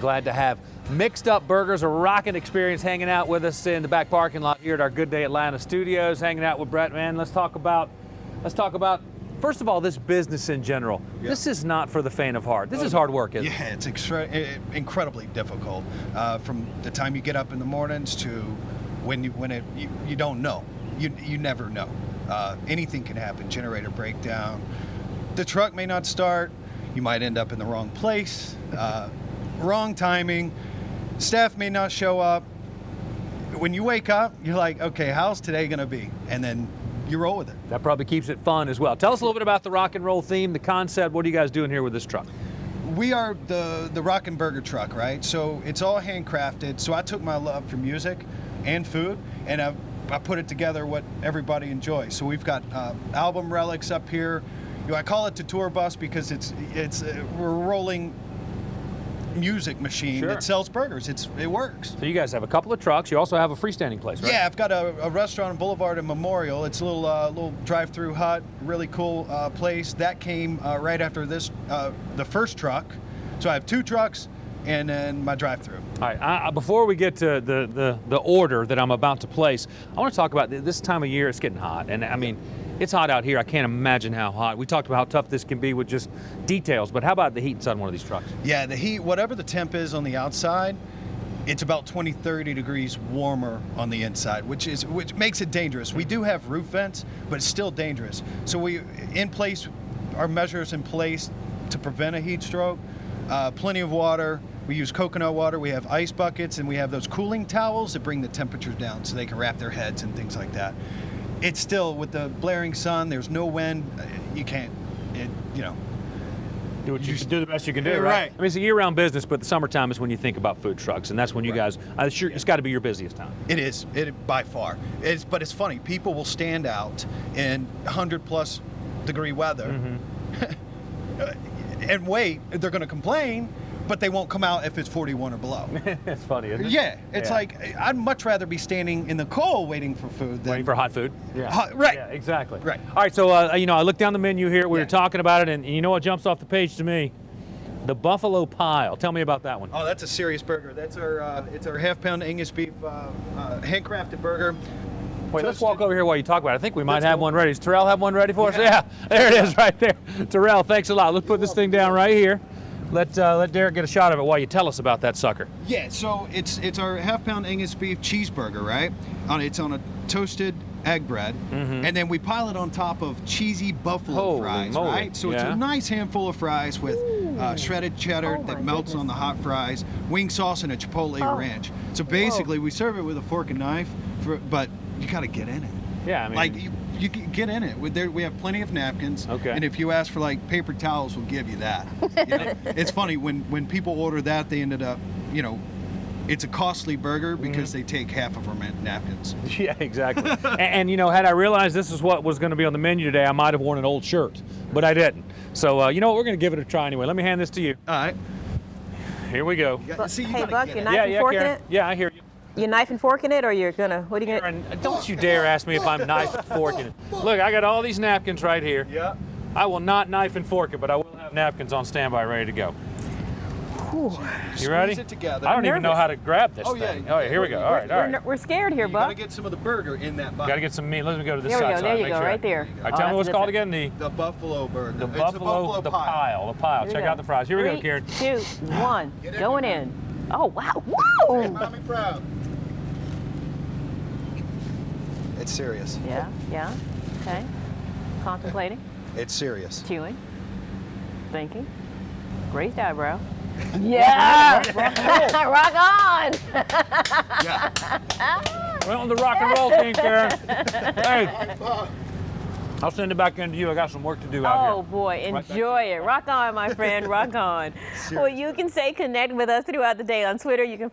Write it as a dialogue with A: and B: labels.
A: Glad to have Mixed Up Burgers, a rockin' experience, hanging out with us in the back parking lot here at our Good Day Atlanta studios, hanging out with Brett. Man, let's talk about first of all, this business in general. Yeah. This is not for the faint of heart. This is hard work, isn't it?
B: Yeah, it's incredibly difficult. From the time you get up in the mornings to when you don't know. You never know. Anything can happen. Generator breakdown. The truck may not start. You might end up in the wrong place. Wrong timing. Staff may not show up. When you wake up, you're like, okay, how's today going to be? And then you roll with it.
A: That probably keeps it fun as well. Tell us a little bit about the rock and roll theme, the concept. What are you guys doing here with this truck?
B: We are the rock and burger truck, right? So it's all handcrafted. So I took my love for music and food, and I put it together what everybody enjoys. So we've got album relics up here. You know, I call it the tour bus because we're rolling music machine that sells burgers. It works.
A: So you guys have a couple of trucks. You also have a freestanding place, right?
B: Yeah, I've got a restaurant on Boulevard and Memorial. It's a little drive-through hut, really cool place. That came right after this, the first truck. So I have two trucks and then my drive-through.
A: All right, before we get to the order that I'm about to place, I want to talk about this time of year. It's getting hot, and I mean, it's hot out here. I can't imagine how hot. We talked about how tough this can be with just details, but how about the heat inside one of these trucks?
B: Yeah, the heat, whatever the temp is on the outside, it's about 20, 30 degrees warmer on the inside, which makes it dangerous. We do have roof vents, but it's still dangerous. So our measures in place to prevent a heat stroke, plenty of water. We use coconut water, we have ice buckets, and we have those cooling towels that bring the temperatures down so they can wrap their heads and things like that. It's still, with the blaring sun, there's no wind, you can't,
A: do what you can do, the best you can do, right? I mean, it's a year-round business, but the summertime is when you think about food trucks, and that's when you guys, it's got to be your busiest time.
B: It is, by far. But it's funny, people will stand out in 100-plus degree weather and wait, they're going to complain, but they won't come out if it's 41 or below.
A: It's funny, isn't it?
B: Yeah, it's like, I'd much rather be standing in the cold waiting for food than...
A: Waiting for hot food?
B: Yeah. Right.
A: Yeah, exactly.
B: Right.
A: All right, so, I looked down the menu here, we were talking about it, and you know what jumps off the page to me? The Buffalo Pile. Tell me about that one.
B: Oh, that's a serious burger. That's it's our half-pound Angus beef handcrafted burger.
A: Wait, let's walk over here while you talk about it. I think we might have one ready. Does Terrell have one ready for us? Yeah, there it is right there. Terrell, thanks a lot. Let's put this thing down right here. Let Derek get a shot of it while you tell us about that sucker.
B: Yeah, so it's our half-pound Angus beef cheeseburger, right? It's on a toasted egg bread, and then we pile it on top of cheesy buffalo fries, right? So it's a nice handful of fries with shredded cheddar that melts on the hot fries, wing sauce, and a chipotle ranch. So basically, we serve it with a fork and knife, but you got to get in it.
A: Yeah, I mean,
B: like you can get in it. We have plenty of napkins.
A: Okay.
B: And if you ask for like paper towels, we'll give you that. It's funny when people order that, they ended up, it's a costly burger because they take half of our napkins.
A: Yeah, exactly. and had I realized this is what was going to be on the menu today, I might have worn an old shirt, but I didn't. So you know what? We're going to give it a try anyway. Let me hand this to you.
B: All right.
A: Here we go.
C: Hey, Buck, you're knife and forking it?
A: Yeah, I hear you.
C: You're knife and forking it, or what are you gonna?
A: Karen, don't you dare ask me if I'm knife and forking it. Look, I got all these napkins right here.
B: Yeah.
A: I will not knife and fork it, but I will have napkins on standby ready to go.
C: Whew.
A: You ready?
B: Squeeze it together.
A: I don't even know how to grab this thing. Oh, yeah, here we go. All right.
C: We're scared here, Buck.
B: You gotta get some of the burger in that bucket.
A: Gotta get some meat. Let me go to this
C: There we
A: side.
C: go. There you go. Right there.
A: All right, tell me what's called again.
B: The buffalo burger.
A: The buffalo pile. The pile. Check out the fries. Here we go, Karen.
C: 3, 2, 1. Going in. Oh wow! Whoa!
B: Hey, mommy proud. It's serious.
C: Yeah. Okay. Contemplating.
B: It's serious.
C: Chewing. Thinking. Raised eyebrow. Yeah! Rock on!
B: Yeah.
A: We're on the rock and roll team, Karen. Hey, I'll send it back into you. I got some work to do out here.
C: Oh boy, enjoy it. Rock on, my friend. Rock on. Well, you can stay connected with us throughout the day on Twitter. You can